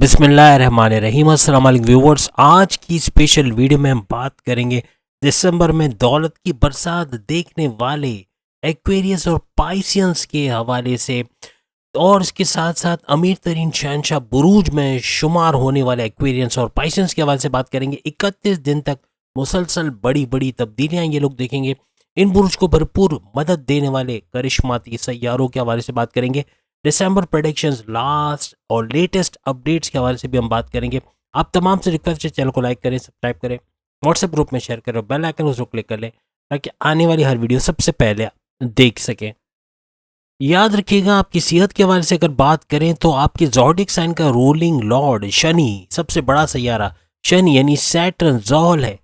बिस्मिल्लाहिर्रहमानिर्रहीम। अस्सलाम वालेकुम व्यूवर्स। आज की स्पेशल वीडियो में हम बात करेंगे दिसंबर में दौलत की बरसात देखने वाले एक्वेरियस और पाइसियंस के हवाले से, और इसके साथ साथ अमीर तरीन शहनशाह बुरूज में शुमार होने वाले एक्वेरियंस और पाइसियंस के हवाले से बात करेंगे। 31 दिन तक मुसलसल बड़ी बड़ी तब्दीलियां ये लोग देखेंगे। इन बुरुज को भरपूर मदद देने वाले करिश्माती सैयारों के हवाले से बात करेंगे। दिसंबर प्रेडिक्शंस, लास्ट और लेटेस्ट अपडेट्स के हवाले से भी हम बात करेंगे। आप तमाम से रिक्वेस्ट है, चैनल को लाइक करें, सब्सक्राइब करें, व्हाट्सएप ग्रुप में शेयर करें, बेल आइकन उसको क्लिक कर लें ताकि आने वाली हर वीडियो सबसे पहले आप देख सकें। याद रखिएगा, आपकी सेहत के हवाले से अगर बात करें तो आपके ज़ोडिक साइन का रूलिंग लॉर्ड शनि, सबसे बड़ा सैयारा शनि यानी सैटर्न ज़ोहल है।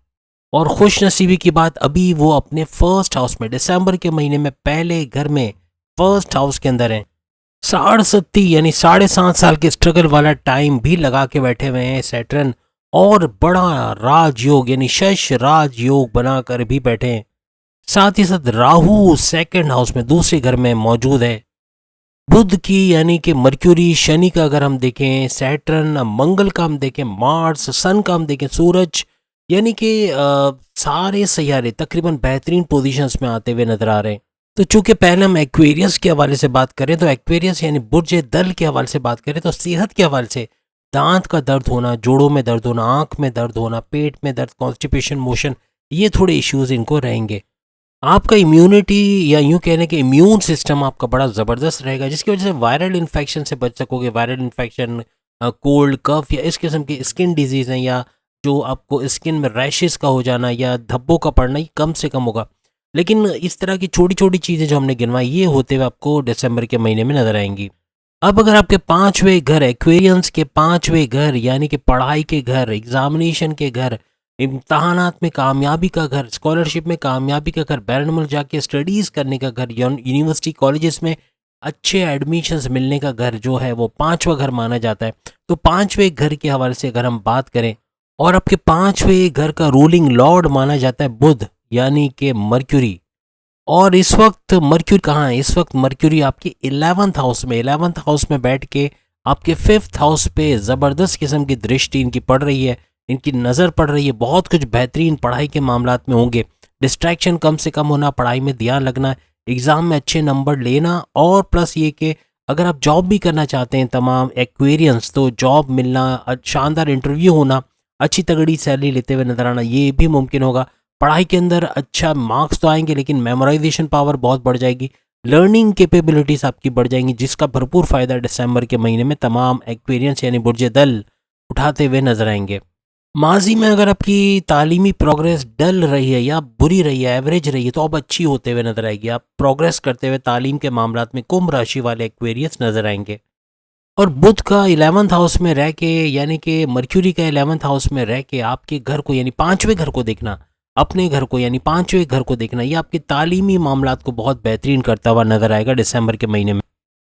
और खुश नसीबी की बात, अभी वो अपने फर्स्ट हाउस में दिसंबर के महीने में पहले घर में फर्स्ट हाउस के अंदर हैं। 67 यानी 7.5 साल के स्ट्रगल वाला टाइम भी लगा के बैठे हुए हैं सैटर्न, और बड़ा राजयोग यानी शश राजयोग बनाकर भी बैठे हैं। साथ ही साथ राहु सेकंड हाउस में दूसरे घर में मौजूद है। बुध की यानी कि मर्क्यूरी, शनि का अगर हम देखें, सैटर्न, मंगल का हम देखें, मार्स, सन का हम देखें, सूरज, यानी कि सारे सैयारे तकरीबन बेहतरीन पोजीशंस में आते हुए नजर आ रहे हैं। तो चूंकि पहले हम एक्वेरियस के हवाले से बात करें तो एक्वेरियस यानी बुर्ज दल के हवाले से बात करें तो सेहत के हवाले से दांत का दर्द होना, जोड़ों में दर्द होना, आंख में दर्द होना, पेट में दर्द, कॉन्स्टिपेशन, मोशन, ये थोड़े इश्यूज इनको रहेंगे। आपका इम्यूनिटी या यूं कहने के इम्यून सिस्टम आपका बड़ा ज़बरदस्त रहेगा, जिसकी वजह से वायरल इन्फेक्शन से बच सकोगे। वायरल इन्फेक्शन, कोल्ड, कफ या इस किस्म की स्किन डिजीज़ हैं, या जो आपको स्किन में रैशेस का हो जाना या धब्बों का पड़ना, ये कम से कम होगा। लेकिन इस तरह की छोटी छोटी चीज़ें जो हमने गिनवाई, ये होते हुए आपको दिसंबर के महीने में नजर आएंगी। अब अगर आपके पांचवें घर, एक्वेरियंस के पांचवें घर यानी कि पढ़ाई के घर, एग्जामिनेशन के घर, इम्तहानात में कामयाबी का घर, स्कॉलरशिप में कामयाबी का घर, बैरन जाके स्टडीज़ करने का घर, यूनिवर्सिटी कॉलेजेस में अच्छे एडमिशन्स मिलने का घर जो है वो पांचवा घर माना जाता है। तो पांचवें घर के हवाले से अगर हम बात करें, और आपके पांचवें घर का रूलिंग लॉर्ड माना जाता है बुध यानी कि मर्क्यूरी। और इस वक्त मर्क्यूरी कहाँ है? इस वक्त मर्क्यूरी आपके 11th हाउस में, 11th हाउस में बैठ के आपके 5th हाउस पे ज़बरदस्त किस्म की दृष्टि इनकी पड़ रही है, इनकी नज़र पड़ रही है। बहुत कुछ बेहतरीन पढ़ाई के मामलात में होंगे। डिस्ट्रैक्शन कम से कम होना, पढ़ाई में ध्यान लगना, एग्ज़ाम में अच्छे नंबर लेना, और प्लस ये कि अगर आप जॉब भी करना चाहते हैं तमाम एक्वेरियंस, तो जॉब मिलना, शानदार इंटरव्यू होना, अच्छी तगड़ी सैलरी लेते हुए नजर आना, ये भी मुमकिन होगा। पढ़ाई के अंदर अच्छा मार्क्स तो आएंगे, लेकिन मेमोराइजेशन पावर बहुत बढ़ जाएगी, लर्निंग कैपेबिलिटीज आपकी बढ़ जाएंगी, जिसका भरपूर फ़ायदा दिसंबर के महीने में तमाम एक्वेरियंस यानी बुर्ज दल उठाते हुए नजर आएंगे। माजी में अगर आपकी तालीमी प्रोग्रेस डल रही है या बुरी रही है, एवरेज रही है, तो अब अच्छी होते हुए नजर आएगी। आप प्रोग्रेस करते हुए तालीम के मामलात में कुंभ राशि वाले एक्वेरियंस नजर आएंगे। और बुध का 11th हाउस में रह के यानी कि मर्क्यूरी का 11th हाउस में रह के आपके घर को यानी पांचवें घर को देखना, अपने घर को यानी पांचवें घर को देखना, ये आपके तालीमी मामलात को बहुत बेहतरीन करता हुआ नजर आएगा दिसंबर के महीने में।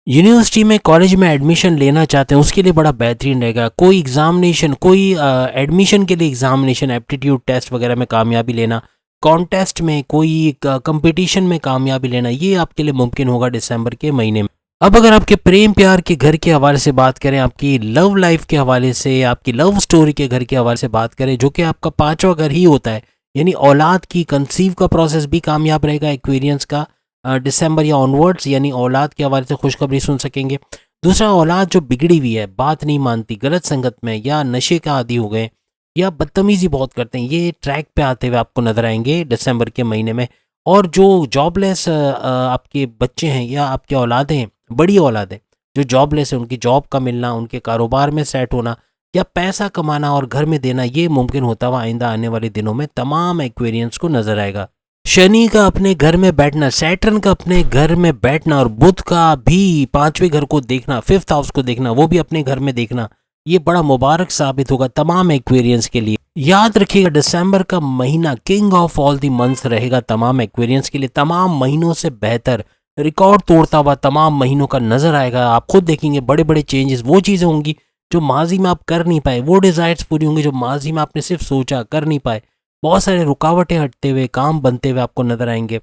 यूनिवर्सिटी में, कॉलेज में एडमिशन लेना चाहते हैं, उसके लिए बड़ा बेहतरीन रहेगा। कोई एग्जामिनेशन, कोई एडमिशन के लिए एग्जामिनेशन, एप्टीट्यूड टेस्ट वगैरह में कामयाबी लेना, कॉन्टेस्ट में, कोई कंपटीशन में कामयाबी लेना, ये आपके लिए मुमकिन होगा दिसंबर के महीने में। अब अगर आपके प्रेम प्यार के घर के हवाले से बात करें, आपकी लव लाइफ के हवाले से, आपकी लव स्टोरी के घर के हवाले से बात करें, जो कि आपका पांचवा घर ही होता है, यानी औलाद की कंसीव का प्रोसेस भी कामयाब रहेगा एक्वेरियंस का दिसंबर या ऑनवर्ड्स, यानी औलाद के हवाले से खुशखबरी सुन सकेंगे। दूसरा, औलाद जो बिगड़ी हुई है, बात नहीं मानती, गलत संगत में या नशे का आदी हो गए या बदतमीजी बहुत करते हैं, ये ट्रैक पे आते हुए आपको नजर आएंगे दिसंबर के महीने में। और जो जॉबलेस आपके बच्चे हैं या आपके औलादें हैं, बड़ी औलादें जो जॉबलेस है, उनकी जॉब का मिलना, उनके कारोबार में सेट होना या पैसा कमाना और घर में देना, ये मुमकिन होता हुआ आइंदा आने वाले दिनों में तमाम एक्वेरियंस को नजर आएगा। शनि का अपने घर में बैठना, सैटर्न का अपने घर में बैठना, और बुध का भी पांचवें घर को देखना, 5th हाउस को देखना, वो भी अपने घर में देखना, ये बड़ा मुबारक साबित होगा तमाम एक्वेरियंस के लिए। याद रखिएगा, दिसंबर का महीना king of all the months रहेगा तमाम एक्वेरियंस के लिए। तमाम महीनों से बेहतर, रिकॉर्ड तोड़ता हुआ तमाम महीनों का नजर आएगा। आप खुद देखेंगे बड़े बड़े चेंजेस, वो चीज़ें होंगी जो माजी में आप कर नहीं पाए, वो डिज़ायर्स पूरी होंगी जो माजी में आपने सिर्फ सोचा, कर नहीं पाए। बहुत सारे रुकावटें हटते हुए, काम बनते हुए आपको नजर आएंगे।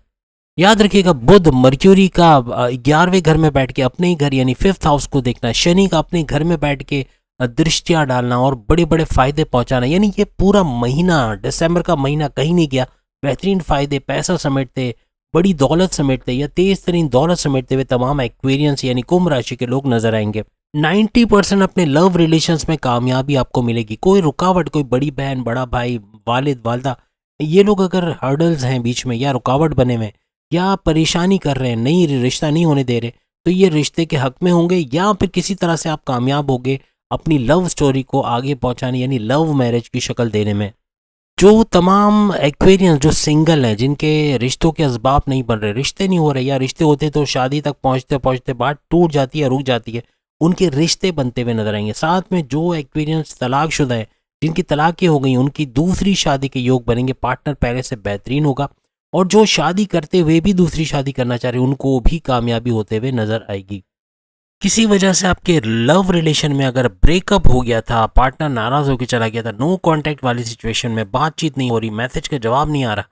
याद रखिएगा, बुध मर्क्यूरी का 11वें घर में बैठ के अपने ही घर यानी 5th हाउस को देखना, शनि का अपने घर में बैठ के दृष्टियाँ डालना और बड़े बड़े फायदे पहुंचाना, यानी ये पूरा महीना, दिसंबर का महीना कहीं नहीं गया। बेहतरीन फायदे, पैसा समेटते, बड़ी दौलत समेटते या तेज तरीन दौलत समेटते हुए तमाम एक्वेरियंस यानी कुंभ राशि के लोग नजर आएंगे। 90% अपने लव रिलेशंस में कामयाबी आपको मिलेगी। कोई रुकावट, कोई बड़ी बहन, बड़ा भाई, वालिद, वालदा, ये लोग अगर हर्डल्स हैं बीच में या रुकावट बने हुए या परेशानी कर रहे हैं, नई रिश्ता नहीं होने दे रहे, तो ये रिश्ते के हक में होंगे या फिर किसी तरह से आप कामयाब होंगे अपनी लव स्टोरी को आगे पहुंचाने यानी लव मैरिज की शक्ल देने में। जो तमाम एक्वेरियंस जो सिंगल हैं, जिनके रिश्तों के असबाब नहीं बन रहे, रिश्ते नहीं हो रहे या रिश्ते होते तो शादी तक पहुंचते पहुंचते बात टूट जाती है, रुक जाती है, उनके रिश्ते बनते हुए नजर आएंगे। साथ में जो एक्वेरियंस तलाकशुदा है, जिनकी तलाक़ें हो गई, उनकी दूसरी शादी के योग बनेंगे, पार्टनर पहले से बेहतरीन होगा। और जो शादी करते हुए भी दूसरी शादी करना चाह रहे हैं, उनको भी कामयाबी होते हुए नजर आएगी। किसी वजह से आपके लव रिलेशन में अगर ब्रेकअप हो गया था, पार्टनर नाराज होकर चला गया था, नो कांटेक्ट वाली सिचुएशन में, बातचीत नहीं हो रही, मैसेज का जवाब नहीं आ रहा,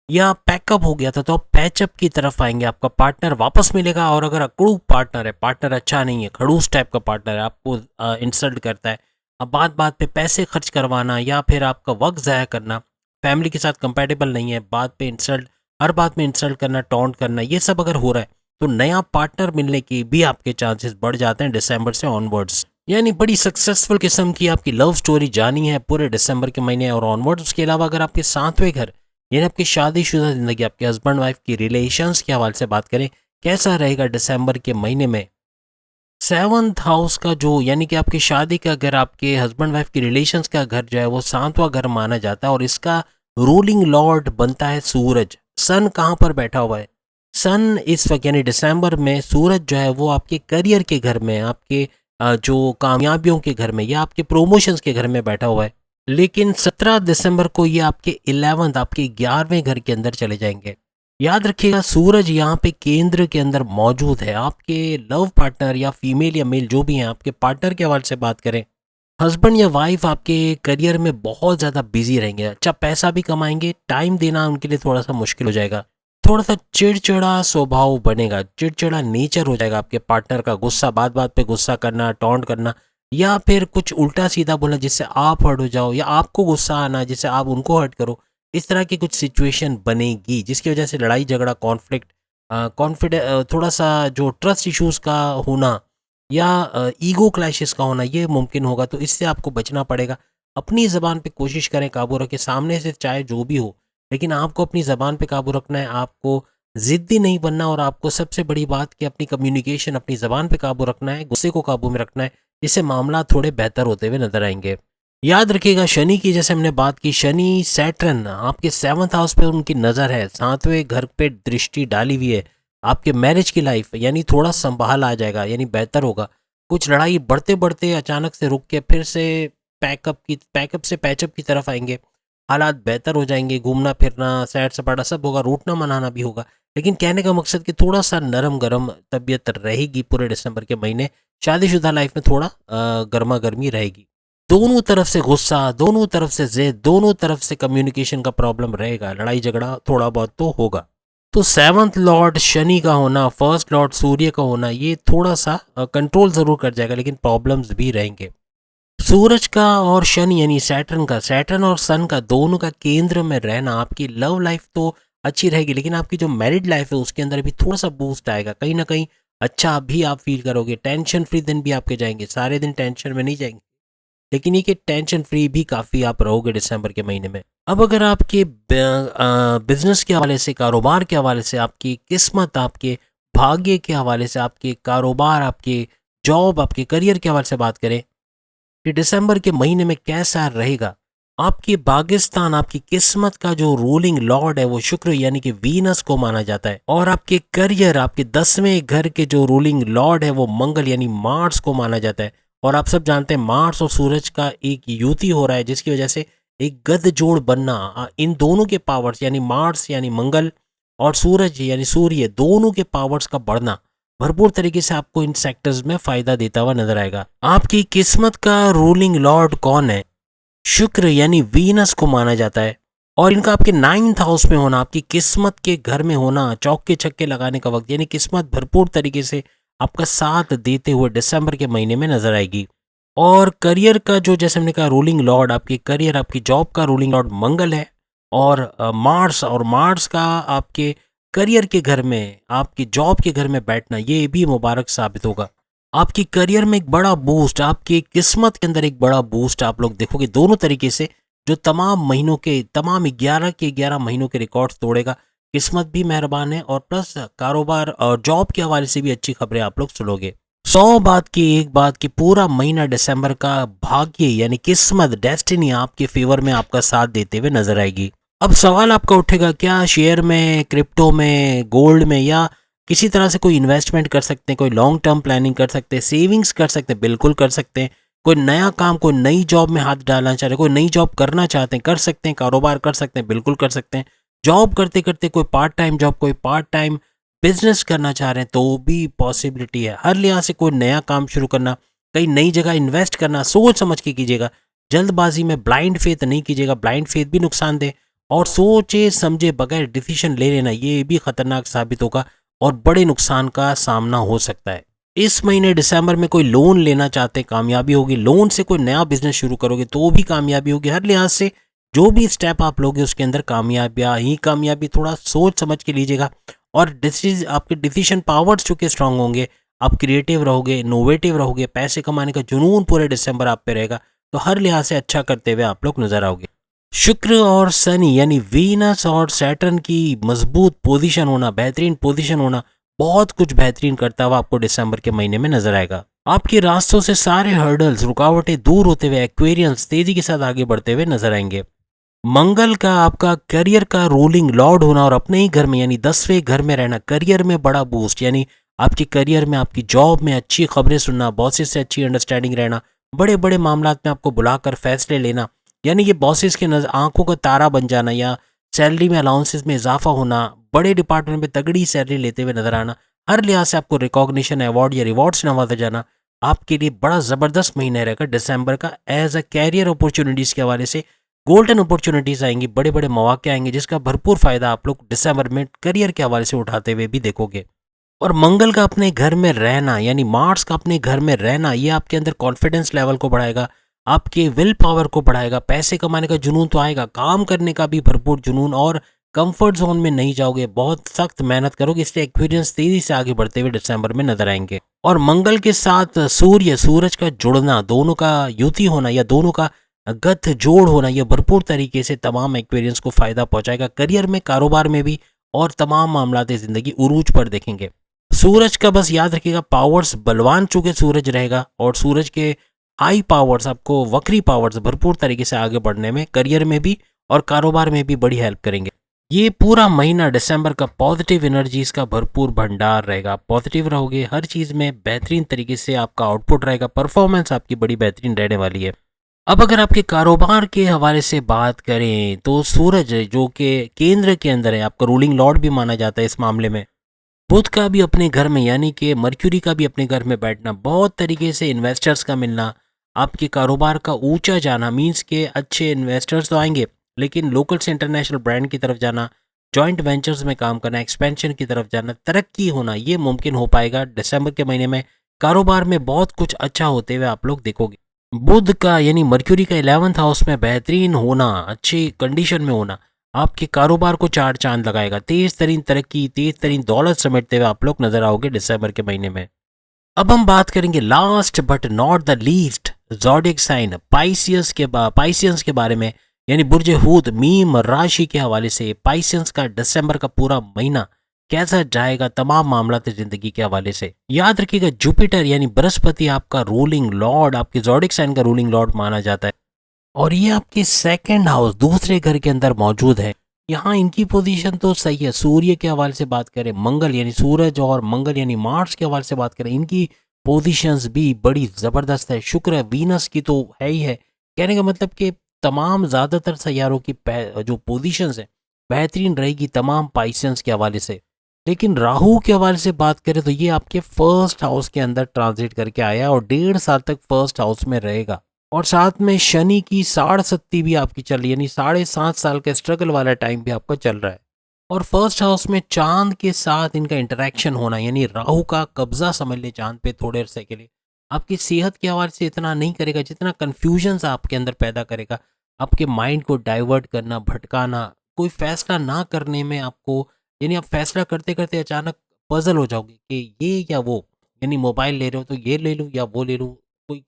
या पैकअप हो गया था, तो आप पैचअप की तरफ आएंगे, आपका पार्टनर वापस मिलेगा। और अगर अकड़ू पार्टनर है, पार्टनर अच्छा नहीं है, खड़ूस टाइप का पार्टनर है, आपको इंसल्ट करता है, अब बात बात पे पैसे खर्च करवाना या फिर आपका वक्त ज़ाया करना, फैमिली के साथ कंपेटेबल नहीं है, बात पे इंसल्ट, हर बात में इंसल्ट करना, टॉन्ट करना, ये सब अगर हो रहा है, तो नया पार्टनर मिलने की भी आपके चांसेस बढ़ जाते हैं दिसंबर से ऑनवर्ड्स। यानी बड़ी सक्सेसफुल किस्म की आपकी लव स्टोरी जानी है पूरे दिसंबर के महीने और ऑनवर्ड्स। उसके अलावा अगर आपके सातवें घर यानी आपकी शादीशुदा ज़िंदगी, आपके हस्बैंड वाइफ की रिलेशंस के हवाले से बात करें, कैसा रहेगा दिसंबर के महीने में, सेवंथ हाउस का जो यानी कि आपकी शादी का घर, आपके हस्बैंड वाइफ की रिलेशंस का घर जो है वो सातवां घर माना जाता है और इसका रूलिंग लॉर्ड बनता है सूरज। सन कहाँ पर बैठा हुआ है? सन इस वक्त यानी दिसंबर में सूरज जो है वो आपके करियर के घर में, आपके जो कामयाबियों के घर में या आपके प्रोमोशंस के घर में बैठा हुआ है। लेकिन 17 दिसंबर को ये आपके 11th, आपके 11वें घर के अंदर चले जाएंगे। याद रखिएगा सूरज यहाँ पे केंद्र के अंदर मौजूद है। आपके लव पार्टनर या फीमेल या मेल जो भी हैं, आपके पार्टनर के हवाले से बात करें, हस्बैंड या वाइफ आपके करियर में बहुत ज़्यादा बिजी रहेंगे, अच्छा पैसा भी कमाएंगे, टाइम देना उनके लिए थोड़ा सा मुश्किल हो जाएगा, थोड़ा सा चिड़चिड़ा स्वभाव बनेगा, चिड़चिड़ा नेचर हो जाएगा आपके पार्टनर का, गुस्सा, बात बात पे गुस्सा करना, टॉन्ट करना या फिर कुछ उल्टा सीधा बोलना जिससे आप हर्ट हो जाओ या आपको गुस्सा आना जिससे आप उनको हर्ट करो। इस तरह की कुछ सिचुएशन बनेगी जिसकी वजह से लड़ाई झगड़ा, कॉन्फ्लिक्ट, थोड़ा सा जो ट्रस्ट इश्यूज का होना या ईगो क्लैशेस का होना ये मुमकिन होगा। तो इससे आपको बचना पड़ेगा। अपनी ज़बान पे कोशिश करें काबू रखें, सामने से चाहे जो भी हो, लेकिन आपको अपनी ज़बान पे काबू रखना है, आपको ज़िद्दी नहीं बनना और आपको सबसे बड़ी बात कि अपनी कम्युनिकेशन, अपनी ज़बान पे काबू रखना है, गुस्से को काबू में रखना है, जिससे मामला थोड़े बेहतर होते हुए नजर आएंगे। याद रखिएगा शनि की जैसे हमने बात की, शनि सैटर्न आपके 7th हाउस पे उनकी नज़र है, 7वें घर पे दृष्टि डाली हुई है। आपके मैरिज की लाइफ यानी थोड़ा संभाल आ जाएगा, यानी बेहतर होगा। कुछ लड़ाई बढ़ते बढ़ते अचानक से रुक के फिर से पैकअप से पैचअप की तरफ आएंगे, हालात बेहतर हो जाएंगे, घूमना फिरना, सैर सपाटा सब होगा, रूठना मनाना भी होगा। लेकिन कहने का मकसद कि थोड़ा सा नरम गरम तबीयत रहेगी पूरे दिसंबर के महीने। शादीशुदा लाइफ में थोड़ा गर्मा गर्मी रहेगी, दोनों तरफ से गुस्सा, दोनों तरफ से जिद, दोनों तरफ से कम्युनिकेशन का प्रॉब्लम रहेगा, लड़ाई झगड़ा थोड़ा बहुत तो होगा। तो 7th लॉर्ड शनि का होना, 1st लॉर्ड सूर्य का होना, ये थोड़ा सा कंट्रोल जरूर कर जाएगा लेकिन प्रॉब्लम्स भी रहेंगे। सूरज का और शनि यानी सैटर्न और सन का दोनों का केंद्र में रहना, आपकी लव लाइफ तो अच्छी रहेगी लेकिन आपकी जो मैरिड लाइफ है उसके अंदर भी थोड़ा सा बूस्ट आएगा, कहीं ना कहीं अच्छा भी आप फील करोगे। टेंशन फ्री दिन भी आपके जाएंगे, सारे दिन टेंशन में नहीं जाएंगे लेकिन ये कि टेंशन फ्री भी काफ़ी आप रहोगे दिसंबर के महीने में। अब अगर आपके बिजनेस के हवाले से, कारोबार के हवाले से, आपकी किस्मत, आपके भाग्य के हवाले से, आपके कारोबार, आपके जॉब, आपके करियर के हवाले से बात करें कि दिसंबर के महीने में कैसा रहेगा, आपकी भाग्यस्थान, आपकी किस्मत का जो रूलिंग लॉर्ड है वो शुक्र यानी कि वीनस को माना जाता है और आपके करियर, आपके 10वें घर के जो रूलिंग लॉर्ड है वो मंगल यानी मार्स को माना जाता है। और आप सब जानते हैं मार्स और सूरज का एक युति हो रहा है जिसकी वजह से एक गठजोड़ बनना, इन दोनों के पावर्स यानी मार्स यानी मंगल और सूरज यानी सूर्य, दोनों के पावर्स का बढ़ना भरपूर तरीके से आपको इन सेक्टर्स में फायदा देता हुआ नजर आएगा। आपकी किस्मत का रूलिंग लॉर्ड कौन है? शुक्र यानी वीनस को माना जाता है और इनका आपके 9th हाउस में होना, आपकी किस्मत के घर में होना, चौके छक्के लगाने का वक्त, यानी किस्मत भरपूर तरीके से आपका साथ देते हुए दिसंबर के महीने में नजर आएगी। और करियर का जो जैसे हमने कहा रूलिंग लॉर्ड आपके करियर आपकी जॉब का रूलिंग लॉर्ड मंगल है। और मार्स का आपके करियर के घर में आपकी जॉब के घर में बैठना ये भी मुबारक साबित होगा। आपकी करियर में एक बड़ा बूस्ट, आपकी किस्मत के अंदर एक बड़ा बूस्ट आप लोग देखोगे दोनों तरीके से, जो तमाम महीनों के तमाम 11 के 11 महीनों के रिकॉर्ड्स तोड़ेगा। किस्मत भी मेहरबान है और प्लस कारोबार और जॉब के हवाले से भी अच्छी खबरें आप लोग सुनोगे। 100 बात की एक बात की पूरा महीना दिसंबर का भाग्य यानी किस्मत डेस्टिनी आपके फेवर में आपका साथ देते हुए नजर आएगी। अब सवाल आपका उठेगा, क्या शेयर में, क्रिप्टो में, गोल्ड में या किसी तरह से कोई इन्वेस्टमेंट कर सकते हैं, कोई लॉन्ग टर्म प्लानिंग कर सकते हैं, सेविंग्स कर सकते हैं? बिल्कुल कर सकते हैं। कोई नया काम, कोई नई जॉब में हाथ डालना चाह रहे हैं, कोई नई जॉब करना चाहते हैं, कर सकते हैं। कारोबार कर सकते हैं, बिल्कुल कर सकते हैं। जॉब करते करते कोई पार्ट टाइम जॉब, कोई पार्ट टाइम बिजनेस करना चाह रहे हैं तो भी पॉसिबिलिटी है। हर लिहाज से कोई नया काम शुरू करना, कहीं नई जगह इन्वेस्ट करना, सोच समझ के कीजिएगा। जल्दबाजी में ब्लाइंड फेथ नहीं कीजिएगा, ब्लाइंड फेथ भी नुकसानदेह। और सोचे समझे बगैर डिसीजन ले लेना ये भी खतरनाक साबित होगा और बड़े नुकसान का सामना हो सकता है। इस महीने दिसंबर में कोई लोन लेना चाहते हैं, कामयाबी होगी। लोन से कोई नया बिजनेस शुरू करोगे तो भी कामयाबी होगी। हर लिहाज से जो भी स्टेप आप लोगे उसके अंदर कामयाबियाँ ही कामयाबी। थोड़ा सोच समझ के लीजिएगा और आपके डिसीजन पावर्स चूंकि स्ट्रांग होंगे, आप क्रिएटिव रहोगे, इनोवेटिव रहोगे, पैसे कमाने का जुनून पूरे दिसंबर आप पे रहेगा, तो हर लिहाज से अच्छा करते हुए आप लोग नजर आओगे। शुक्र और शनि यानी वीनस और सैटर्न की मजबूत पोजीशन होना, बेहतरीन पोजीशन होना बहुत कुछ बेहतरीन करता हुआ आपको दिसंबर के महीने में नजर आएगा। आपके रास्तों से सारे हर्डल्स, रुकावटें दूर होते हुए एक्वेरियंस तेजी के साथ आगे बढ़ते हुए नजर आएंगे। मंगल का आपका करियर का रूलिंग लॉर्ड होना और अपने ही घर में यानी 10वें घर में रहना, करियर में बड़ा बूस्ट यानी आपके करियर में, आपकी जॉब में अच्छी खबरें सुनना, बॉसेस से अच्छी अंडरस्टैंडिंग रहना, बड़े बड़े मामलात में आपको बुलाकर फैसले लेना, यानी ये बॉसेस के नजर आंखों का तारा बन जाना या सैलरी में अलाउंसेस में इजाफा होना, बड़े डिपार्टमेंट में तगड़ी सैलरी लेते हुए नजर आना, हर लिहाज से आपको रिकॉग्निशन, अवार्ड या रिवॉर्ड से नवाजा जाना आपके लिए बड़ा ज़बरदस्त महीना रहेगा दिसंबर का। एज अ कैरियर अपॉर्चुनिटीज़ के हवाले से गोल्डन अपॉर्चुनिटीज़ आएंगी, बड़े बड़े मौके आएंगे जिसका भरपूर फायदा आप लोग दिसंबर में करियर के हवाले से उठाते हुए भी देखोगे। और मंगल का अपने घर में रहना यानी मार्स का अपने घर में रहना, ये आपके अंदर कॉन्फिडेंस लेवल को बढ़ाएगा, आपके विल पावर को बढ़ाएगा। पैसे कमाने का जुनून तो आएगा, काम करने का भी भरपूर जुनून, और कंफर्ट जोन में नहीं जाओगे, बहुत सख्त मेहनत करोगे, इसलिए एक्सपीरियंस तेजी से आगे बढ़ते हुए दिसंबर में नजर आएंगे। और मंगल के साथ सूरज का जुड़ना, दोनों का युति होना या दोनों का गठ जोड़ होना, यह भरपूर तरीके से तमाम एक्सपीरियंस को फायदा पहुंचाएगा, करियर में, कारोबार में भी, और तमाम मामलात जिंदगी उरूज पर देखेंगे। सूरज का बस याद रखिएगा पावर्स बलवान चूंकि सूरज रहेगा, और सूरज के हाई पावर्स आपको वक्री पावर्स भरपूर तरीके से आगे बढ़ने में, करियर में भी और कारोबार में भी बड़ी हेल्प करेंगे। ये पूरा महीना दिसंबर का पॉजिटिव एनर्जीज का भरपूर भंडार रहेगा। पॉजिटिव रहोगे, हर चीज़ में बेहतरीन तरीके से आपका आउटपुट रहेगा, परफॉर्मेंस आपकी बड़ी बेहतरीन रहने वाली है। अब अगर आपके कारोबार के हवाले से बात करें तो सूरज जो कि केंद्र के अंदर है, आपका रूलिंग लॉर्ड भी माना जाता है इस मामले में, बुध का भी अपने घर में यानी कि मर्क्यूरी का भी अपने घर में बैठना, बहुत तरीके से इन्वेस्टर्स का मिलना, आपके कारोबार का ऊंचा जाना, मींस के अच्छे इन्वेस्टर्स तो आएंगे लेकिन लोकल से इंटरनेशनल ब्रांड की तरफ जाना, जॉइंट वेंचर्स में काम करना, एक्सपेंशन की तरफ जाना, तरक्की होना, ये मुमकिन हो पाएगा दिसंबर के महीने में। कारोबार में बहुत कुछ अच्छा होते हुए आप लोग देखोगे। बुध का यानी मर्क्यूरी का 11th हाउस में बेहतरीन होना, अच्छी कंडीशन में होना, आपके कारोबार को चार चांद लगाएगा। तेज तरीन तरक्की, तेज तरीन दौलत समेटते हुए आप लोग नजर आओगे दिसंबर के महीने में। अब हम बात करेंगे last but not the least zodiac sign Pisceans के बारे में, यानी बुर्ज हूत मीम राशि के हवाले से पाइसियंस का दिसंबर का पूरा महीना कैसा जाएगा तमाम मामला जिंदगी के हवाले से। याद रखिएगा जुपिटर यानी बृहस्पति आपका रूलिंग लॉर्ड, आपके ज़ोडिएक साइन का रूलिंग लॉर्ड माना जाता है, और ये आपके सेकंड हाउस, दूसरे घर के अंदर मौजूद है। यहाँ इनकी पोजीशन तो सही है। सूर्य के हवाले से बात करें, मंगल यानी सूरज और मंगल यानी मार्स के हवाले से बात करें, इनकी पोजीशंस भी बड़ी ज़बरदस्त है। शुक्र वीनस की तो है ही है, कहने का मतलब कि तमाम ज़्यादातर सैयारों की जो पोजीशंस है बेहतरीन रहेगी तमाम पाइसेंस के हवाले से। लेकिन राहु के हवाले से बात करें तो ये आपके फर्स्ट हाउस के अंदर ट्रांजिट करके आया और 1.5 साल तक फर्स्ट हाउस में रहेगा। और साथ में शनि की 7.5 भी आपकी चल रही है, यानी 7.5 साल का स्ट्रगल वाला टाइम भी आपका चल रहा है। और फर्स्ट हाउस में चांद के साथ इनका इंटरेक्शन होना, यानी राहु का कब्जा समझ ले चांद पे थोड़े अरसे के लिए, आपकी सेहत के हवाले से इतना नहीं करेगा जितना कन्फ्यूजन्स आपके अंदर पैदा करेगा। आपके माइंड को डाइवर्ट करना, भटकाना, कोई फ़ैसला ना करने में आपको, यानी आप फ़ैसला करते-करते अचानक पज़ल हो जाओगे कि ये या वो। यानी मोबाइल ले रहे हो तो ये ले लूँ या वो ले लूँ। कोई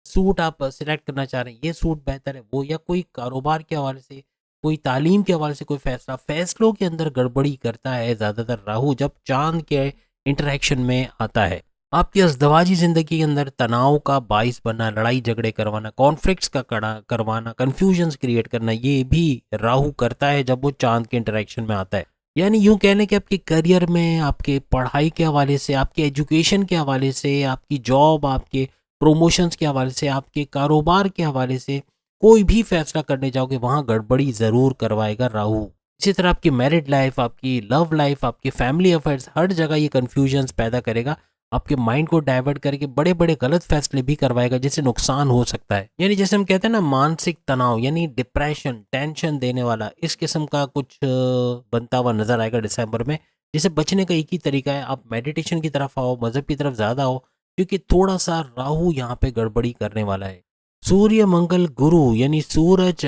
सूट आप सिलेक्ट करना चाह रहे हैं, ये सूट बेहतर है, वो, या कोई कारोबार के हवाले से, कोई तालीम के हवाले से कोई फ़ैसला, फ़ैसलों के अंदर गड़बड़ी करता है ज़्यादातर राहु जब चाँद के इंटरैक्शन में आता है। आपकी अज़दवाजी ज़िंदगी के अंदर तनाव का बाइस बनना, लड़ाई झगड़े करवाना, कॉन्फ्लिक्ट्स का कड़ा करवाना, कन्फ्यूजन्स क्रिएट करना, ये भी राहु करता है जब वो चाँद के इंटरैक्शन में आता है। यानी यूँ कह लें कि आपके करियर में, आपके पढ़ाई के हवाले से, आपके एजुकेशन के हवाले से, आपकी जॉब, आपके प्रमोशंस के हवाले से, आपके कारोबार के हवाले से कोई भी फैसला करने जाओगे वहाँ गड़बड़ी ज़रूर करवाएगा राहु। इसी तरह आपकी मैरिड लाइफ, आपकी लव लाइफ, आपके फैमिली अफेयर्स, हर जगह ये कन्फ्यूजन्स पैदा करेगा। आपके माइंड को डाइवर्ट करके बड़े बड़े गलत फैसले भी करवाएगा जिससे नुकसान हो सकता है। यानी जैसे हम कहते हैं ना, मानसिक तनाव यानी डिप्रेशन, टेंशन देने वाला, इस किस्म का कुछ बनता हुआ नजर आएगा दिसंबर में। जिसे बचने का एक ही तरीका है, आप मेडिटेशन की तरफ आओ, मजहब की तरफ ज़्यादा आओ, क्योंकि थोड़ा सा राहु यहाँ पे गड़बड़ी करने वाला है। सूर्य मंगल गुरु, यानी सूरज,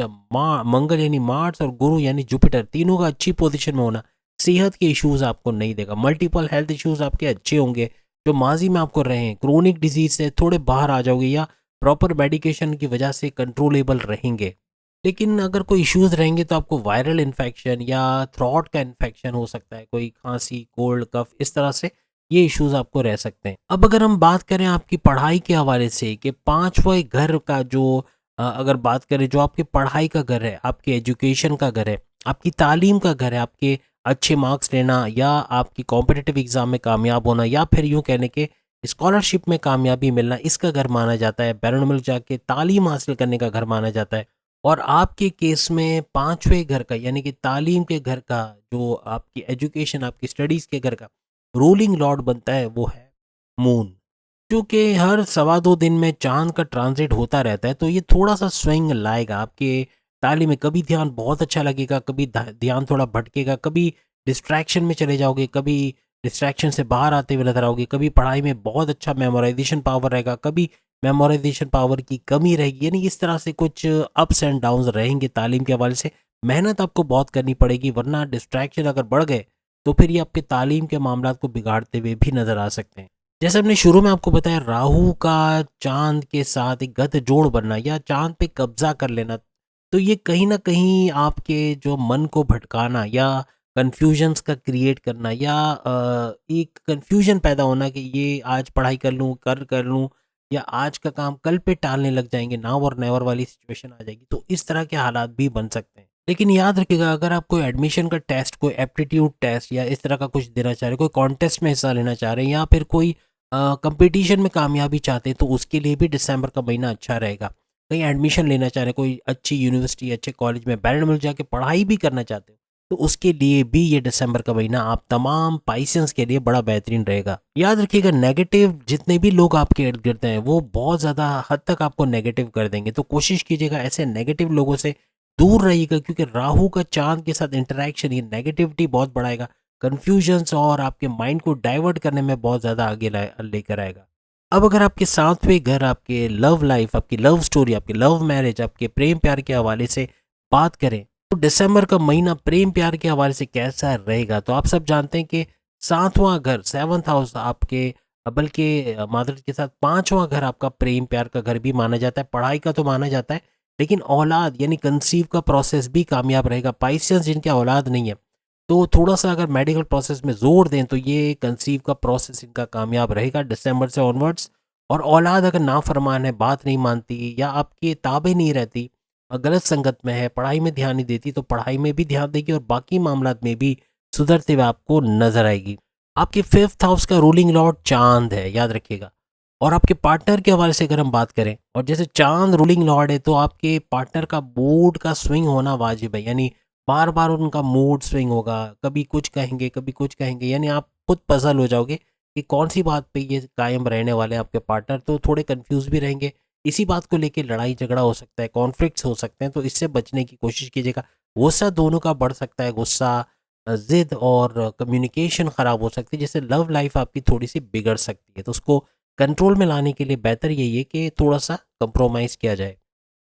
मंगल यानी मार्स, और गुरु यानी जुपिटर, तीनों का अच्छी पोजीशन में होना सेहत के इश्यूज आपको नहीं देगा। मल्टीपल हेल्थ इश्यूज आपके अच्छे होंगे जो माजी में आपको रहे हैं। क्रोनिक डिजीज से थोड़े बाहर आ जाओगे या प्रॉपर मेडिकेशन की वजह से कंट्रोलेबल रहेंगे। लेकिन अगर कोई इश्यूज रहेंगे तो आपको वायरल इन्फेक्शन या थ्रॉट का इन्फेक्शन हो सकता है, कोई खांसी, कोल्ड, कफ, इस तरह से ये इश्यूज आपको रह सकते हैं। अब अगर हम बात करें आपकी पढ़ाई के हवाले से कि पांचवें घर का जो अगर बात करें, जो आपकी पढ़ाई का घर है, आपके एजुकेशन का घर है, आपकी तालीम का घर है, आपके अच्छे मार्क्स लेना या आपकी कॉम्पिटिटिव एग्जाम में कामयाब होना, या फिर यूँ कहने के स्कॉलरशिप में कामयाबी मिलना, इसका घर माना जाता है। बैरून मुल्क जाके तालीम हासिल करने का घर माना जाता है। और आपके केस में पांचवें घर का, यानी कि तालीम के घर का, जो आपकी एजुकेशन, आपकी स्टडीज़ के घर का रूलिंग लॉर्ड बनता है, वो है मून। क्योंकि हर सवा दो दिन में चांद का ट्रांजिट होता रहता है, तो ये थोड़ा सा स्विंग लाएगा आपके तालीम में। कभी ध्यान बहुत अच्छा लगेगा, कभी ध्यान थोड़ा भटकेगा, कभी डिस्ट्रैक्शन में चले जाओगे, कभी डिस्ट्रैक्शन से बाहर आते हुए नजर आओगे, कभी पढ़ाई में बहुत अच्छा मेमोराइजेशन पावर रहेगा, कभी मेमोराइजेशन पावर की कमी रहेगी। यानी इस तरह से कुछ अप्स एंड डाउन्स रहेंगे तालीम के हवाले से। मेहनत आपको बहुत करनी पड़ेगी, वरना डिस्ट्रैक्शन अगर बढ़ गए तो फिर ये आपके तालीम के मामला को बिगाड़ते हुए भी नजर आ सकते हैं। जैसे हमने शुरू में आपको बताया, राहु का चांद के साथ एक गठ जोड़ बनना या चांद पे कब्जा कर लेना, तो ये कहीं ना कहीं आपके जो मन को भटकाना या कन्फ्यूजन्स का क्रिएट करना, या एक कन्फ्यूजन पैदा होना कि ये आज पढ़ाई कर लूँ, या आज का काम कल पे टालने लग जाएंगे, नाउ और नेवर वाली सिचुएशन आ जाएगी। तो इस तरह के हालात भी बन सकते हैं। लेकिन याद रखिएगा, अगर आप कोई एडमिशन का टेस्ट, कोई एप्टीट्यूड टेस्ट या इस तरह का कुछ देना चाह रहे हैं, कोई कॉन्टेस्ट में हिस्सा लेना चाह रहे हैं, या फिर कोई कंपटीशन में कामयाबी चाहते हैं, तो उसके लिए भी दिसंबर का महीना अच्छा रहेगा। कहीं एडमिशन लेना चाह रहे हैं, कोई अच्छी यूनिवर्सिटी, अच्छे कॉलेज में बैरन मिल जाके पढ़ाई भी करना चाहते हो, तो उसके लिए भी ये दिसंबर का महीना आप तमाम पाइसेंस के लिए बड़ा बेहतरीन रहेगा। याद रखिएगा, नेगेटिव जितने भी लोग आपके इर्द गिर्द हैं वो बहुत ज़्यादा हद तक आपको नेगेटिव कर देंगे, तो कोशिश कीजिएगा ऐसे नेगेटिव लोगों से दूर रहिएगा, क्योंकि राहु का चांद के साथ इंटरेक्शन ये नेगेटिविटी बहुत बढ़ाएगा, कन्फ्यूजन्स और आपके माइंड को डाइवर्ट करने में बहुत ज़्यादा आगे लेकर आएगा। अब अगर आपके सातवें घर, आपके लव लाइफ, आपकी लव स्टोरी, आपकी लव मैरिज, आपके प्रेम प्यार के हवाले से बात करें, तो दिसंबर का महीना प्रेम प्यार के हवाले से कैसा रहेगा, तो आप सब जानते हैं कि सातवां घर, सेवंथ हाउस आपके, बल्कि मादर के साथ पांचवां घर आपका प्रेम प्यार का घर भी माना जाता है, पढ़ाई का तो माना जाता है, लेकिन औलाद यानी कंसीव का प्रोसेस भी कामयाब रहेगा। पाइसेंस जिनके औलाद नहीं है, तो थोड़ा सा अगर मेडिकल प्रोसेस में जोर दें तो ये कंसीव का प्रोसेस इनका कामयाब रहेगा दिसंबर से ऑनवर्ड्स। और औलाद अगर नाफरमान है, बात नहीं मानती, या आपके ताबे नहीं रहती, गलत संगत में है, पढ़ाई में ध्यान नहीं देती, तो पढ़ाई में भी ध्यान देगी और बाकी मामलात में भी सुधरते हुए आपको नजर आएगी। आपके फिफ्थ हाउस का रूलिंग लॉर्ड चांद है, याद रखिएगा। और आपके पार्टनर के हवाले से अगर हम बात करें, और जैसे चांद रूलिंग लॉर्ड है, तो आपके पार्टनर का मूड का स्विंग होना वाजिब है। यानी बार बार उनका मूड स्विंग होगा, कभी कुछ कहेंगे, कभी कुछ कहेंगे, यानी आप खुद पजल हो जाओगे कि कौन सी बात पे ये कायम रहने वाले हैं आपके पार्टनर, तो थोड़े कंफ्यूज भी रहेंगे। इसी बात को लेके लड़ाई झगड़ा हो सकता है, कॉन्फ्लिक्ट्स हो सकते हैं, तो इससे बचने की कोशिश कीजिएगा। गुस्सा दोनों का बढ़ सकता है, गुस्सा, जिद और कम्युनिकेशन ख़राब हो सकती है, जिससे लव लाइफ आपकी थोड़ी सी बिगड़ सकती है, तो उसको कंट्रोल में लाने के लिए बेहतर यही है कि थोड़ा सा कंप्रोमाइज़ किया जाए।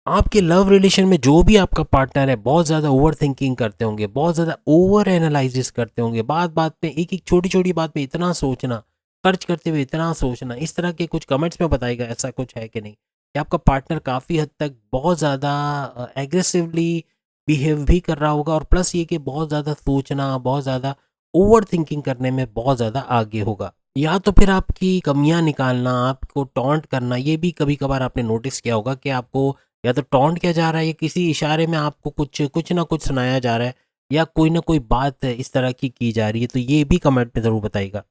आपके लव रिलेशन में जो भी आपका पार्टनर है बहुत ज़्यादा ओवर थिंकिंग करते होंगे, बहुत ज़्यादा ओवर एनालिसिस करते होंगे, बात बात पे एक एक छोटी छोटी बात पे इतना सोचना, खर्च करते हुए इतना सोचना, इस तरह के कुछ कमेंट्स में बताइएगा ऐसा कुछ है कि नहीं, कि आपका पार्टनर काफ़ी हद तक बहुत ज़्यादा एग्रेसिवली बिहेव भी कर रहा होगा, और प्लस ये कि बहुत ज़्यादा सोचना, बहुत ज़्यादा ओवर थिंकिंग करने में बहुत ज़्यादा आगे होगा। या तो फिर आपकी कमियां निकालना, आपको टॉन्ट करना, ये भी कभी कभार आपने नोटिस किया होगा कि आपको या तो टॉन्ट किया जा रहा है या किसी इशारे में आपको कुछ कुछ ना कुछ सुनाया जा रहा है, या कोई ना कोई बात इस तरह की जा रही है, तो ये भी कमेंट में ज़रूर बताइएगा।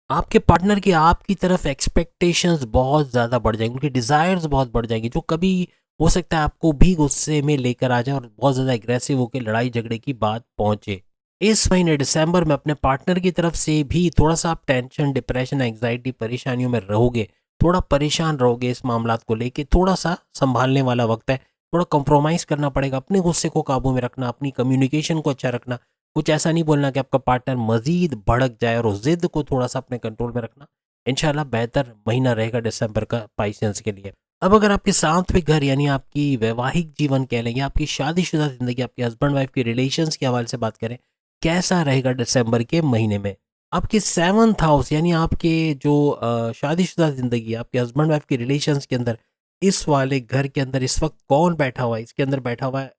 आपके पार्टनर की आपकी तरफ एक्सपेक्टेशंस बहुत ज़्यादा बढ़ जाएंगी, उनकी डिज़ायर्स बहुत बढ़ जाएंगी, जो कभी हो सकता है आपको भी गुस्से में लेकर आ जाए और बहुत ज़्यादा एग्रेसिव होकर लड़ाई झगड़े की बात पहुंचे। इस महीने दिसंबर में अपने पार्टनर की तरफ से भी थोड़ा सा आप टेंशन, डिप्रेशन, एंग्जाइटी, परेशानियों में रहोगे, थोड़ा परेशान रहोगे, इस मामलात को लेके थोड़ा सा संभालने वाला वक्त है। थोड़ा कंप्रोमाइज़ करना पड़ेगा, अपने गुस्से को काबू में रखना, अपनी कम्युनिकेशन को अच्छा रखना, कुछ ऐसा नहीं बोलना कि आपका पार्टनर मजीद भड़क जाए, और उस जिद को थोड़ा सा अपने कंट्रोल में रखना। इंशाल्लाह बेहतर महीना रहेगा दिसंबर का पाइसेंस के लिए। अब अगर आपके सातवें घर यानी आपकी वैवाहिक जीवन कह लें, या आपकी शादीशुदा जिंदगी, आपके हस्बैंड वाइफ के रिलेशंस के हवाले से बात करें, कैसा रहेगा दिसंबर के महीने में, आपके सेवन्थ हाउस यानी आपके जो शादीशुदा ज़िंदगी, आपके हस्बैंड वाइफ के रिलेशंस के अंदर, इस वाले घर के अंदर इस वक्त कौन बैठा हुआ है? इसके अंदर बैठा हुआ है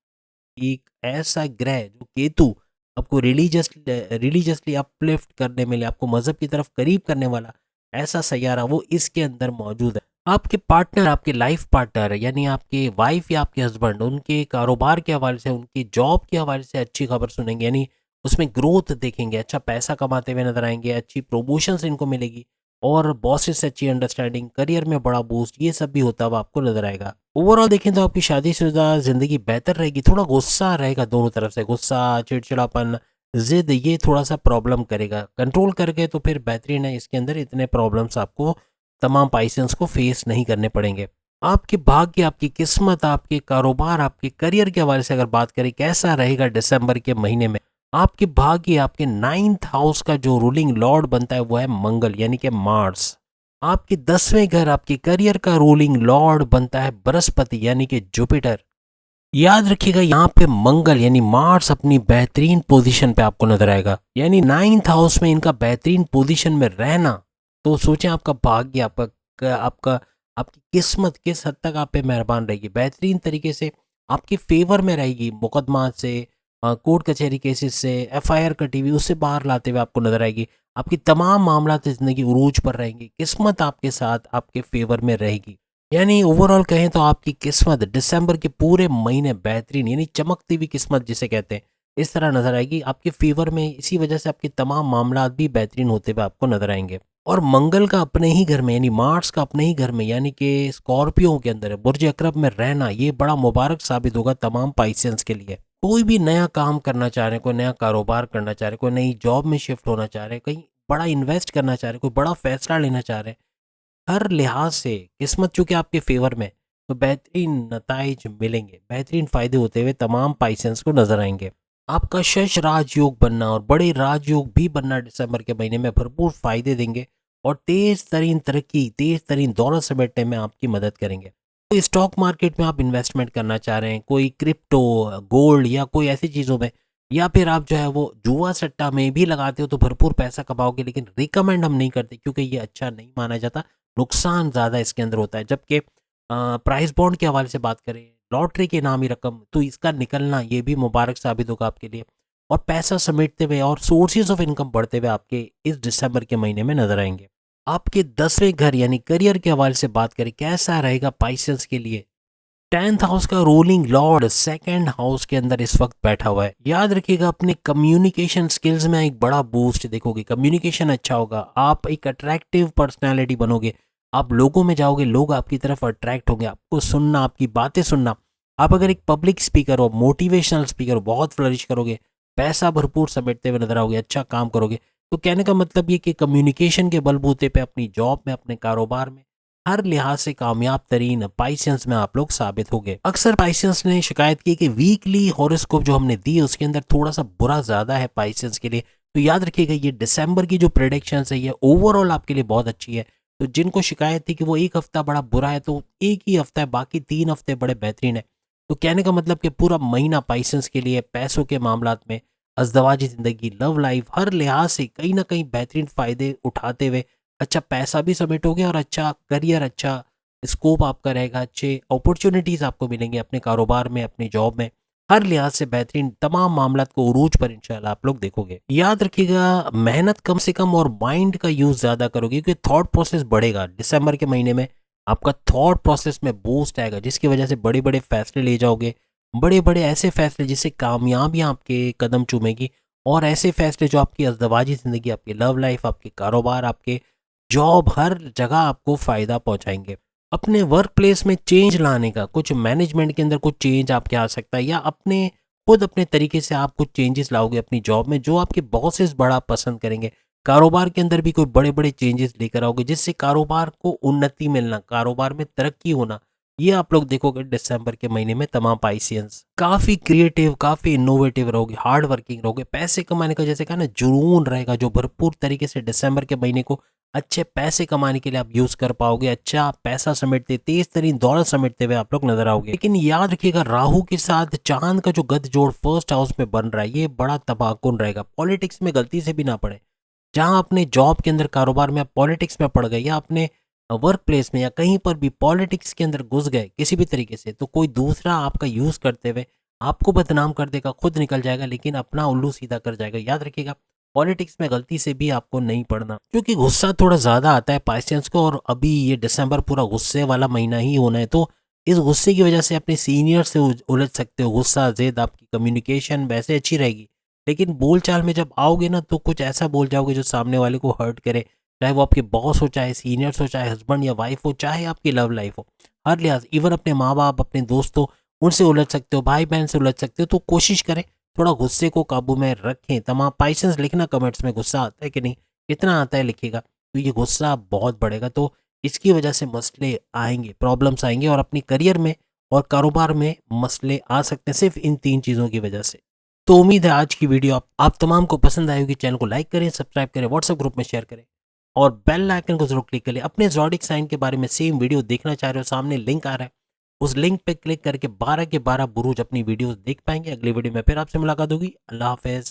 एक ऐसा ग्रह जो केतु, आपको रिलीजियसली अपलिफ्ट करने में, आपको मज़हब की तरफ करीब करने वाला ऐसा सैयारा वो इसके अंदर मौजूद है। आपके पार्टनर, आपके लाइफ पार्टनर यानी आपके वाइफ या आपके हस्बैंड, उनके कारोबार के हवाले से, उनकी जॉब के हवाले से अच्छी खबर सुनेंगे, यानी उसमें ग्रोथ देखेंगे, अच्छा पैसा कमाते हुए नजर आएंगे, अच्छी प्रमोशंस इनको मिलेगी, और बॉसेस से अच्छी अंडरस्टैंडिंग, करियर में बड़ा बूस्ट, ये सब भी होता हुआ आपको नजर आएगा। ओवरऑल देखें तो आपकी शादीशुदा जिंदगी बेहतर रहेगी। थोड़ा गुस्सा रहेगा दोनों तरफ से, गुस्सा, चिड़चिड़ापन, जिद, ये थोड़ा सा प्रॉब्लम करेगा। कंट्रोल कर गए तो फिर बेहतरीन है, इसके अंदर इतने प्रॉब्लम्स आपको तमाम पाइसेंस को फेस नहीं करने पड़ेंगे। आपके भाग्य, आपकी किस्मत, आपके कारोबार, आपके करियर के हवाले से अगर बात करें कैसा रहेगा दिसंबर के महीने में, आपके भाग्य, आपके नाइन्थ हाउस का जो रूलिंग लॉर्ड बनता है वो है मंगल यानी कि मार्स। आपके 10वें घर, आपके करियर का रूलिंग लॉर्ड बनता है बृहस्पति यानी कि जुपिटर। याद रखिएगा यहाँ पे मंगल यानी मार्स अपनी बेहतरीन पोजीशन पे आपको नजर आएगा, यानी नाइन्थ हाउस में इनका बेहतरीन पोजीशन में रहना। तो सोचें आपका भाग्य, आपका आपकी किस्मत किस हद तक आप पे मेहरबान रहेगी, बेहतरीन तरीके से आपके फेवर में रहेगी। मुकदमा से, कोर्ट कचहरी केसेस से, एफआईआर कटी हुई उससे बाहर लाते हुए आपको नजर आएगी। आपकी तमाम मामला जिंदगी उरूज पर रहेंगी, किस्मत आपके साथ आपके फेवर में रहेगी। यानी ओवरऑल कहें तो आपकी किस्मत दिसंबर के पूरे महीने बेहतरीन यानी चमकती हुई किस्मत जिसे कहते हैं, इस तरह नजर आएगी आपके फेवर में। इसी वजह से आपके तमाम मामला भी बेहतरीन होते हुए आपको नजर आएंगे। और मंगल का अपने ही घर में यानी मार्स का अपने ही घर में यानी कि स्कॉर्पियो के अंदर बुर्ज अकरब में रहना, ये बड़ा मुबारक साबित होगा तमाम पाइसेंस के लिए। कोई भी नया काम करना चाह रहे हैं, कोई नया कारोबार करना चाह रहे हैं, कोई नई जॉब में शिफ्ट होना चाह रहे हैं, कहीं बड़ा इन्वेस्ट करना चाह रहे हैं, कोई बड़ा फैसला लेना चाह रहे हैं, हर लिहाज से किस्मत चूंकि आपके फेवर में, तो बेहतरीन नताइज मिलेंगे, बेहतरीन फायदे होते हुए तमाम पाइसेंस को नजर आएंगे। आपका शश राजयोग बनना और बड़े राजयोग भी बनना दिसंबर के महीने में भरपूर फायदे देंगे, और तेज तरीन तरक्की, तेज तरीन दौलत समेटने में आपकी मदद करेंगे। तो स्टॉक मार्केट में आप इन्वेस्टमेंट करना चाह रहे हैं, कोई क्रिप्टो, गोल्ड या कोई ऐसी चीज़ों में, या फिर आप जो है वो जुआ सट्टा में भी लगाते हो तो भरपूर पैसा कमाओगे, लेकिन रिकमेंड हम नहीं करते क्योंकि ये अच्छा नहीं माना जाता, नुकसान ज़्यादा इसके अंदर होता है। जबकि प्राइस बॉन्ड के हवाले से बात करें, लॉटरी के नामी रकम, तो इसका निकलना ये भी मुबारक साबित होगा आपके लिए, और पैसा समेटते हुए और सोर्सेज ऑफ इनकम बढ़ते हुए आपके इस दिसंबर के महीने में नजर आएंगे। आपके 10वें घर यानी करियर के हवाले से बात करें कैसा रहेगा पाइसेंस के लिए, 10th हाउस का रूलिंग लॉर्ड सेकंड हाउस के अंदर इस वक्त बैठा हुआ है। याद रखिएगा अपने कम्युनिकेशन स्किल्स में एक बड़ा बूस्ट देखोगे, कम्युनिकेशन अच्छा होगा, आप एक अट्रैक्टिव पर्सनैलिटी बनोगे, आप लोगों में जाओगे, लोग आपकी तरफ अट्रैक्ट होंगे, आपको सुनना, आपकी बातें सुनना। आप अगर एक पब्लिक स्पीकर हो, मोटिवेशनल स्पीकर हो, बहुत फ्लरिश करोगे, पैसा भरपूर समेटते हुए नजर आओगे, अच्छा काम करोगे। तो कहने का मतलब ये कि कम्युनिकेशन के बलबूते पे अपनी जॉब में, अपने कारोबार में, हर लिहाज से कामयाब तरीन पाइसेंस में आप लोग साबित हो गए। अक्सर पाइसेंस ने शिकायत की कि वीकली हॉरोस्कोप जो हमने दी उसके अंदर थोड़ा सा बुरा ज्यादा है पाइसेंस के लिए। तो याद रखिएगा ये दिसंबर की जो प्रेडिक्शंस है ये ओवरऑल आपके लिए बहुत अच्छी है। तो जिनको शिकायत थी कि वो एक हफ्ता बड़ा बुरा है, तो एक ही हफ्ता है, बाकी 3 हफ्ते बड़े बेहतरीन है। तो कहने का मतलब कि पूरा महीना पाइसेंस के लिए पैसों के मामलात में, अज़दवाजी ज़िंदगी, लव लाइफ, हर लिहाज से कहीं न कहीं बेहतरीन फ़ायदे उठाते हुए अच्छा पैसा भी समेटोगे और अच्छा करियर, अच्छा स्कोप आपका रहेगा, अच्छे अपॉर्चुनिटीज़ आपको मिलेंगे अपने कारोबार में, अपनी जॉब में। हर लिहाज से बेहतरीन तमाम मामलात को उरूज पर इंशाल्लाह आप लोग देखोगे। याद रखिएगा, मेहनत कम से कम और माइंड का यूज़ ज़्यादा करोगे, क्योंकि थॉट प्रोसेस बढ़ेगा। दिसंबर के महीने में आपका थॉट प्रोसेस में बूस्ट आएगा, जिसकी वजह से बड़े-बड़े फैसले ले जाओगे। बड़े-बड़े ऐसे फैसले जिससे कामयाबियाँ आपके कदम चूमेगी, और ऐसे फैसले जो आपकी अज़दवाजी ज़िंदगी, आपकी लव लाइफ़, आपके कारोबार, आपके जॉब, हर जगह आपको फ़ायदा पहुँचाएँगे। अपने वर्क प्लेस में चेंज लाने का, कुछ मैनेजमेंट के अंदर कुछ चेंज आपके आ सकता है, या अपने खुद अपने तरीके से आप कुछ चेंजेस लाओगे अपनी जॉब में, जो आपके बॉसेस बड़ा पसंद करेंगे। कारोबार के अंदर भी कोई बड़े-बड़े चेंजेस लेकर आओगे, जिससे कारोबार को उन्नति मिलना, कारोबार में तरक्की होना, ये आप लोग देखोगे दिसंबर के महीने में। तमाम पाइसियंस काफ़ी क्रिएटिव, काफ़ी इनोवेटिव रहोगे, हार्ड वर्किंग रहोगे, पैसे कमाने का जैसे कहा ना जुनून रहेगा, जो भरपूर तरीके से दिसंबर के महीने को अच्छे पैसे कमाने के लिए आप यूज़ कर पाओगे। अच्छा पैसा समेटते, तेज़ तरीन दौलत समेटते हुए आप लोग नज़र आओगे। लेकिन याद रखिएगा, राहु के साथ चाँद का जो गठजोड़ फर्स्ट हाउस में बन रहा है, ये बड़ा तबाहकुन रहेगा। पॉलिटिक्स में गलती से भी ना पड़े। जहाँ अपने जॉब के अंदर, कारोबार में आप पॉलिटिक्स में पड़ गए, या अपने वर्क प्लेस में या कहीं पर भी पॉलिटिक्स के अंदर घुस गए किसी भी तरीके से, तो कोई दूसरा आपका यूज़ करते हुए आपको बदनाम कर देगा, खुद निकल जाएगा, लेकिन अपना उल्लू सीधा कर जाएगा। याद रखिएगा, पॉलिटिक्स में गलती से भी आपको नहीं पड़ना, क्योंकि गुस्सा थोड़ा ज़्यादा आता है पाइसेंस को, और अभी ये दिसंबर पूरा गुस्से वाला महीना ही होना है। तो इस गुस्से की वजह से अपने सीनियर से उलझ सकते हो। गुस्सा ज़ेद, आपकी कम्युनिकेशन वैसे अच्छी रहेगी, लेकिन बोलचाल में जब आओगे ना, तो कुछ ऐसा बोल जाओगे जो सामने वाले को हर्ट करे, चाहे वो आपके बॉस हो, चाहे सीनियर्स हो, चाहे हस्बैंड या वाइफ हो, चाहे आपकी लव लाइफ हो। हर लिहाज, इवन अपने माँ बाप, अपने दोस्तों, उनसे उलझ सकते हो, भाई बहन से उलझ सकते हो। तो कोशिश करें थोड़ा गुस्से को काबू में रखें। तमाम पाइसेंस लिखना कमेंट्स में, गुस्सा आता है कि नहीं, कितना आता है लिखिएगा। तो ये गुस्सा बहुत बढ़ेगा, तो इसकी वजह से मसले आएंगे, प्रॉब्लम्स आएंगे, और अपनी करियर में और कारोबार में मसले आ सकते हैं, सिर्फ इन 3 चीज़ों की वजह से। तो उम्मीद है आज की वीडियो आप तमाम को पसंद आई होगी। चैनल को लाइक करें, सब्सक्राइब करें, व्हाट्सएप ग्रुप में शेयर करें, और बेल आइकन को जरूर क्लिक करें। अपने ज़ोडिक साइन के बारे में सेम वीडियो देखना चाह रहे हो, सामने लिंक आ रहा है, उस लिंक पे क्लिक करके 12 के 12 बुरूज अपनी वीडियोस देख पाएंगे। अगली वीडियो में फिर आपसे मुलाकात होगी। अल्लाह हाफिज़।